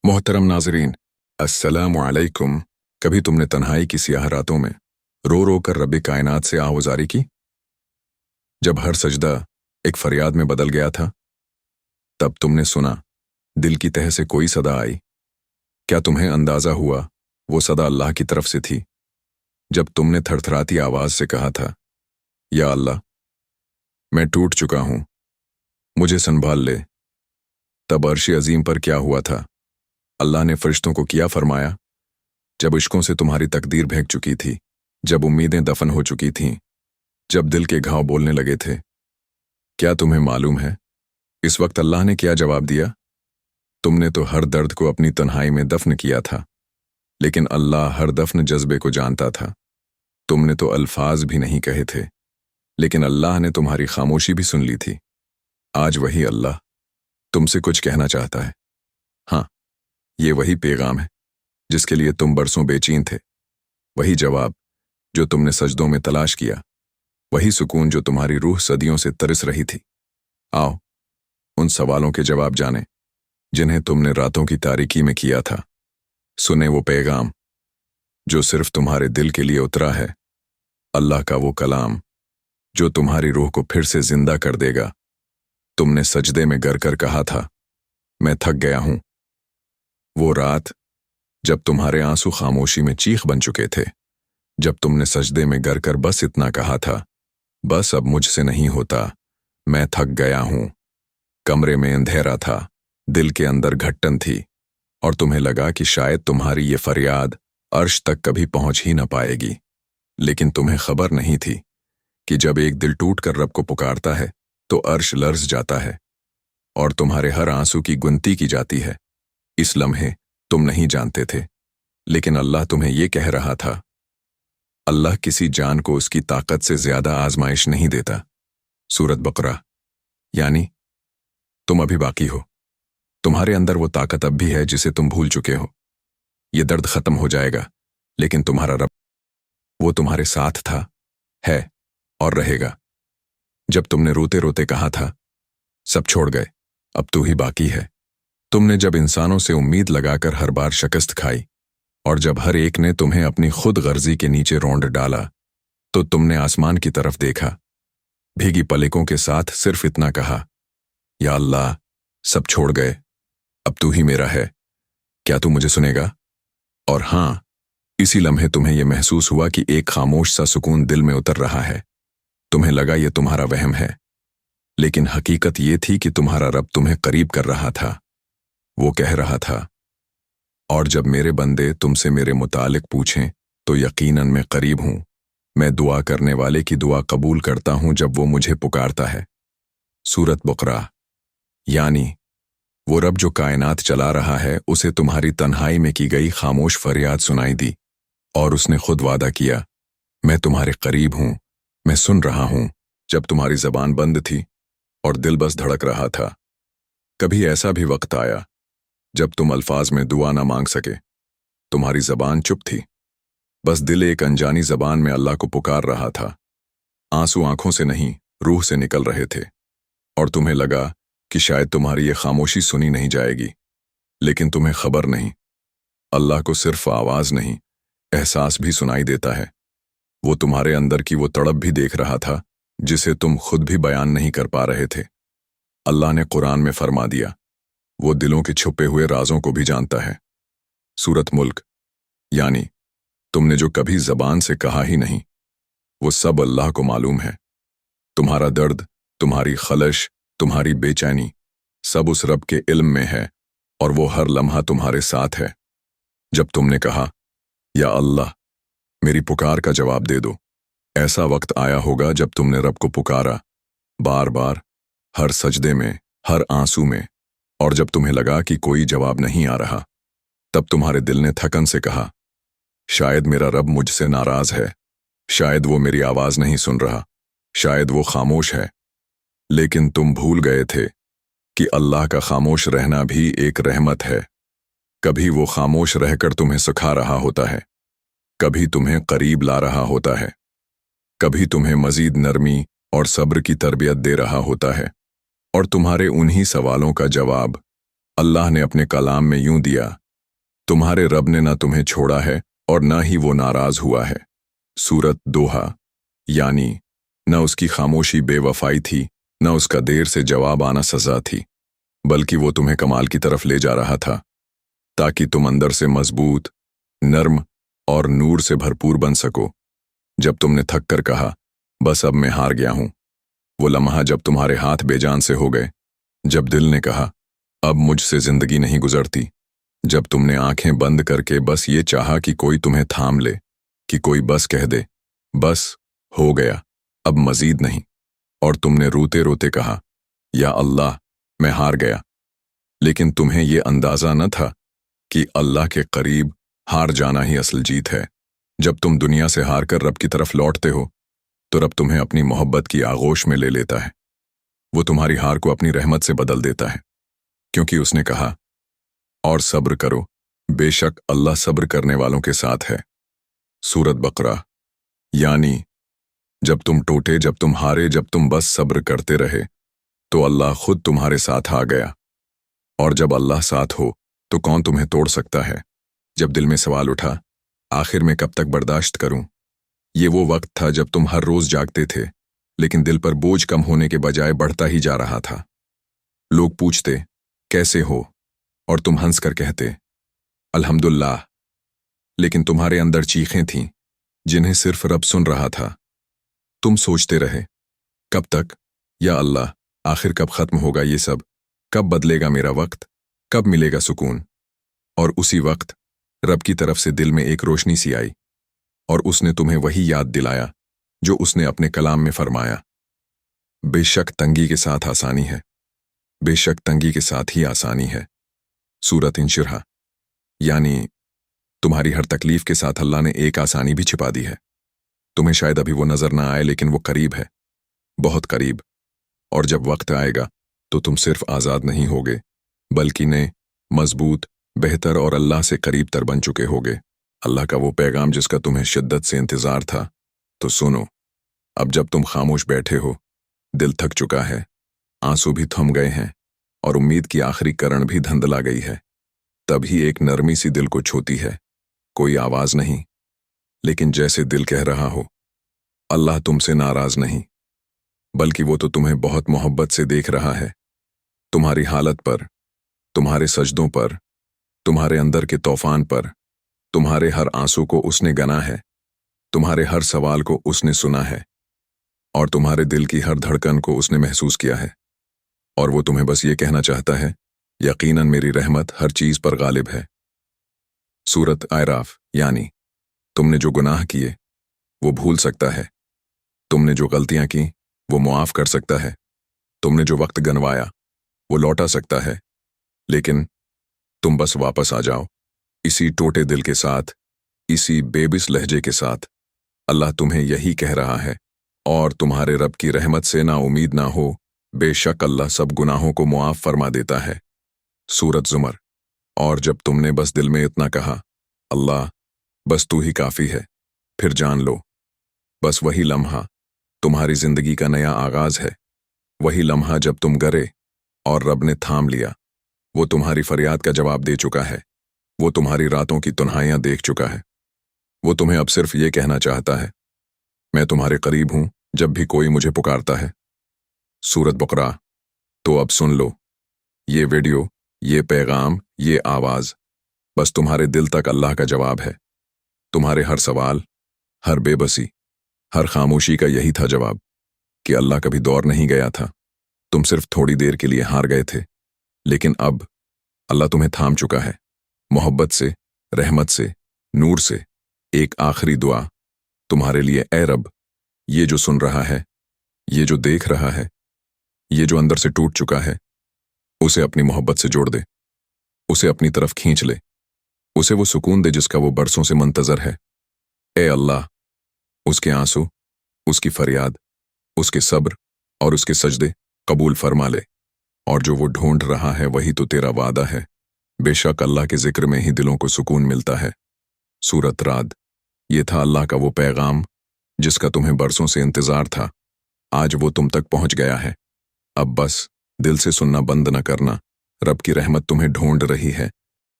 मोहतरम नाजरीन, अस्सलामु अलैकुम। कभी तुमने तन्हाई की सियाह रातों में रो रो कर रब्बे कायनात से आहुजारी की? जब हर सजदा एक फरियाद में बदल गया था, तब तुमने सुना दिल की तह से कोई सदा आई। क्या तुम्हें अंदाजा हुआ वो सदा अल्लाह की तरफ से थी? जब तुमने थरथराती आवाज से कहा था, या अल्लाह, मैं टूट चुका हूं, मुझे संभाल ले, तब अर्श अजीम पर क्या हुआ था? अल्लाह ने फरिश्तों को किया फरमाया? जब इश्कों से तुम्हारी तकदीर भीग चुकी थी, जब उम्मीदें दफन हो चुकी थीं, जब दिल के घाव बोलने लगे थे, क्या तुम्हें मालूम है इस वक्त अल्लाह ने क्या जवाब दिया? तुमने तो हर दर्द को अपनी तन्हाई में दफन किया था, लेकिन अल्लाह हर दफन जज्बे को जानता था। तुमने तो अल्फाज भी नहीं कहे थे, लेकिन अल्लाह ने तुम्हारी खामोशी भी सुन ली थी। आज वही अल्लाह तुमसे कुछ कहना चाहता है। हाँ, ये वही पैगाम है जिसके लिए तुम बरसों बेचैन थे, वही जवाब जो तुमने सजदों में तलाश किया, वही सुकून जो तुम्हारी रूह सदियों से तरस रही थी। आओ, उन सवालों के जवाब जाने जिन्हें तुमने रातों की तारीकी में किया था। सुने वो पैगाम जो सिर्फ तुम्हारे दिल के लिए उतरा है, अल्लाह का वो कलाम जो तुम्हारी रूह को फिर से जिंदा कर देगा। तुमने सजदे में गर कर कहा था, मैं थक गया हूं। वो रात जब तुम्हारे आंसू खामोशी में चीख बन चुके थे, जब तुमने सजदे में गर कर बस इतना कहा था, बस अब मुझसे नहीं होता, मैं थक गया हूं। कमरे में अंधेरा था, दिल के अंदर घट्टन थी, और तुम्हें लगा कि शायद तुम्हारी ये फरियाद अर्श तक कभी पहुंच ही न पाएगी। लेकिन तुम्हें खबर नहीं थी कि जब एक दिल टूट कर रब को पुकारता है तो अर्श लर्ज जाता है और तुम्हारे हर आंसू की गुनती की जाती है। इस लम्हे तुम नहीं जानते थे, लेकिन अल्लाह तुम्हें यह कह रहा था। अल्लाह किसी जान को उसकी ताकत से ज्यादा आजमाइश नहीं देता। सूरत बकरा। यानी तुम अभी बाकी हो, तुम्हारे अंदर वो ताकत अब भी है जिसे तुम भूल चुके हो। ये दर्द खत्म हो जाएगा, लेकिन तुम्हारा रब, वो तुम्हारे साथ था, है और रहेगा। जब तुमने रोते रोते कहा था, सब छोड़ गए, अब तू ही बाकी है। तुमने जब इंसानों से उम्मीद लगाकर हर बार शिकस्त खाई, और जब हर एक ने तुम्हें अपनी खुद गर्जी के नीचे रौंद डाला, तो तुमने आसमान की तरफ देखा, भीगी पलकों के साथ सिर्फ इतना कहा, या अल्लाह, सब छोड़ गए, अब तू ही मेरा है, क्या तू मुझे सुनेगा? और हां, इसी लम्हे तुम्हें यह महसूस हुआ कि एक खामोश सा सुकून दिल में उतर रहा है। तुम्हें लगा यह तुम्हारा वहम है, लेकिन हकीकत यह थी कि तुम्हारा रब तुम्हें करीब कर रहा था। वो कह रहा था, और जब मेरे बंदे तुमसे मेरे मुतालिक पूछें तो यकीनन मैं करीब हूं। मैं दुआ करने वाले की दुआ कबूल करता हूं जब वो मुझे पुकारता है। सूरत बकरा। यानी वो रब जो कायनात चला रहा है, उसे तुम्हारी तन्हाई में की गई खामोश फरियाद सुनाई दी, और उसने खुद वादा किया, मैं तुम्हारे करीब हूं, मैं सुन रहा हूं। जब तुम्हारी जबान बंद थी और दिल बस धड़क रहा था, कभी ऐसा भी वक्त आया जब तुम अल्फाज में दुआ ना मांग सके, तुम्हारी जबान चुप थी, बस दिल एक अनजानी जबान में अल्लाह को पुकार रहा था। आंसू आंखों से नहीं, रूह से निकल रहे थे, और तुम्हें लगा कि शायद तुम्हारी ये खामोशी सुनी नहीं जाएगी। लेकिन तुम्हें खबर नहीं, अल्लाह को सिर्फ आवाज नहीं, एहसास भी सुनाई देता है। वो तुम्हारे अंदर की वो तड़प भी देख रहा था जिसे तुम खुद भी बयान नहीं कर पा रहे थे। अल्लाह ने कुरान में फरमा दिया, वो दिलों के छुपे हुए राजों को भी जानता है। सूरत मुल्क। यानी तुमने जो कभी जबान से कहा ही नहीं, वो सब अल्लाह को मालूम है। तुम्हारा दर्द, तुम्हारी खलश, तुम्हारी बेचैनी, सब उस रब के इल्म में है, और वो हर लम्हा तुम्हारे साथ है। जब तुमने कहा, या अल्लाह, मेरी पुकार का जवाब दे दो, ऐसा वक्त आया होगा जब तुमने रब को पुकारा, बार बार, हर सजदे में, हर आंसू में, और जब तुम्हें लगा कि कोई जवाब नहीं आ रहा, तब तुम्हारे दिल ने थकन से कहा, शायद मेरा रब मुझसे नाराज है, शायद वो मेरी आवाज नहीं सुन रहा, शायद वो खामोश है। लेकिन तुम भूल गए थे कि अल्लाह का खामोश रहना भी एक रहमत है। कभी वो खामोश रहकर तुम्हें सिखा रहा होता है, कभी तुम्हें करीब ला रहा होता है, कभी तुम्हें मजीद नरमी और सब्र की तरबियत दे रहा होता है, और तुम्हारे उन्हीं सवालों का जवाब अल्लाह ने अपने कलाम में यूं दिया, तुम्हारे रब ने न तुम्हें छोड़ा है और न ही वो नाराज हुआ है। सूरत दोहा। यानी न उसकी खामोशी बेवफाई थी, न उसका देर से जवाब आना सजा थी, बल्कि वो तुम्हें कमाल की तरफ ले जा रहा था, ताकि तुम अंदर से मजबूत, नर्म और नूर से भरपूर बन सको। जब तुमने थक कर कहा, बस अब मैं हार गया हूं, वो लम्हा जब तुम्हारे हाथ बेजान से हो गए, जब दिल ने कहा, अब मुझसे जिंदगी नहीं गुजरती, जब तुमने आंखें बंद करके बस ये चाहा कि कोई तुम्हें थाम ले, कि कोई बस कह दे, बस हो गया, अब मजीद नहीं, और तुमने रोते रोते कहा, या अल्लाह मैं हार गया। लेकिन तुम्हें ये अंदाजा न था कि अल्लाह के करीब हार जाना ही असल जीत है। जब तुम दुनिया से हार कर रब की तरफ लौटते हो तो रब तुम्हें अपनी मोहब्बत की आगोश में ले लेता है। वो तुम्हारी हार को अपनी रहमत से बदल देता है, क्योंकि उसने कहा, और सब्र करो, बेशक अल्लाह सब्र करने वालों के साथ है। सूरत बकरा। यानी जब तुम टूटे, जब तुम हारे, जब तुम बस सब्र करते रहे, तो अल्लाह खुद तुम्हारे साथ आ गया। और जब अल्लाह साथ हो तो कौन तुम्हें तोड़ सकता है। जब दिल में सवाल उठा, आखिर में कब तक बर्दाश्त करूं, ये वो वक्त था जब तुम हर रोज जागते थे, लेकिन दिल पर बोझ कम होने के बजाय बढ़ता ही जा रहा था। लोग पूछते, कैसे हो, और तुम हंस कर कहते, अल्हम्दुलिल्लाह। लेकिन तुम्हारे अंदर चीखें थीं, जिन्हें सिर्फ रब सुन रहा था। तुम सोचते रहे, कब तक, या अल्लाह, आखिर कब खत्म होगा ये सब, कब बदलेगा मेरा वक्त, कब मिलेगा सुकून। और उसी वक्त रब की तरफ से दिल में एक रोशनी सी आई, और उसने तुम्हें वही याद दिलाया जो उसने अपने कलाम में फरमाया, बेशक तंगी के साथ आसानी है, बेशक तंगी के साथ ही आसानी है। सूरत इंशिरह। यानी तुम्हारी हर तकलीफ के साथ अल्लाह ने एक आसानी भी छिपा दी है। तुम्हें शायद अभी वो नजर ना आए, लेकिन वो करीब है, बहुत करीब। और जब वक्त आएगा तो तुम सिर्फ आज़ाद नहीं होगे, बल्कि नए, मजबूत, बेहतर और अल्लाह से करीब तर बन चुके होगे। अल्लाह का वो पैगाम जिसका तुम्हें शिद्दत से इंतजार था, तो सुनो। अब जब तुम खामोश बैठे हो, दिल थक चुका है, आंसू भी थम गए हैं और उम्मीद की आखिरी करण भी धंधला गई है, तभी एक नरमी सी दिल को छूती है। कोई आवाज नहीं, लेकिन जैसे दिल कह रहा हो, अल्लाह तुमसे नाराज नहीं, बल्कि वो तो तुम्हें बहुत मोहब्बत से देख रहा है। तुम्हारी हालत पर, तुम्हारे सजदों पर, तुम्हारे अंदर के तूफान पर, तुम्हारे हर आंसू को उसने गना है, तुम्हारे हर सवाल को उसने सुना है, और तुम्हारे दिल की हर धड़कन को उसने महसूस किया है। और वो तुम्हें बस ये कहना चाहता है, यकीनन मेरी रहमत हर चीज पर गालिब है। सूरत आयराफ। यानी तुमने जो गुनाह किए वो भूल सकता है, तुमने जो गलतियां की वो मुआफ कर सकता है, तुमने जो वक्त गंवाया वो लौटा सकता है, लेकिन तुम बस वापस आ जाओ, इसी टूटे दिल के साथ, इसी बेबिस लहजे के साथ। अल्लाह तुम्हें यही कह रहा है, और तुम्हारे रब की रहमत से ना उम्मीद ना हो, बेशक अल्लाह सब गुनाहों को मुआफ फरमा देता है। सूरत जुमर। और जब तुमने बस दिल में इतना कहा, अल्लाह बस तू ही काफी है, फिर जान लो, बस वही लम्हा तुम्हारी जिंदगी का नया आगाज है। वही लम्हा जब तुम गरे और रब ने थाम लिया। वो तुम्हारी फरियाद का जवाब दे चुका है, वो तुम्हारी रातों की तन्हाइयां देख चुका है। वो तुम्हें अब सिर्फ ये कहना चाहता है, मैं तुम्हारे करीब हूं जब भी कोई मुझे पुकारता है। सूरत बकरा। तो अब सुन लो, ये वीडियो, ये पैगाम, ये आवाज बस तुम्हारे दिल तक अल्लाह का जवाब है। तुम्हारे हर सवाल, हर बेबसी, हर खामोशी का यही था जवाब, कि अल्लाह कभी दौर नहीं गया था, तुम सिर्फ थोड़ी देर के लिए हार गए थे। लेकिन अब अल्लाह तुम्हें थाम चुका है, मोहब्बत से, रहमत से, नूर से। एक आखिरी दुआ तुम्हारे लिए, ए रब, ये जो सुन रहा है, ये जो देख रहा है, ये जो अंदर से टूट चुका है, उसे अपनी मोहब्बत से जोड़ दे, उसे अपनी तरफ खींच ले, उसे वो सुकून दे जिसका वो बरसों से मंतजर है। ए अल्लाह, उसके आंसू, उसकी फरियाद, उसके सब्र और उसके सजदे कबूल फरमा ले। और जो वो ढूंढ रहा है वही तो तेरा वादा है, बेशक अल्लाह के जिक्र में ही दिलों को सुकून मिलता है। सूरत राद। ये था अल्लाह का वो पैगाम जिसका तुम्हें बरसों से इंतजार था, आज वो तुम तक पहुंच गया है। अब बस दिल से सुनना बंद न करना, रब की रहमत तुम्हें ढूंढ रही है।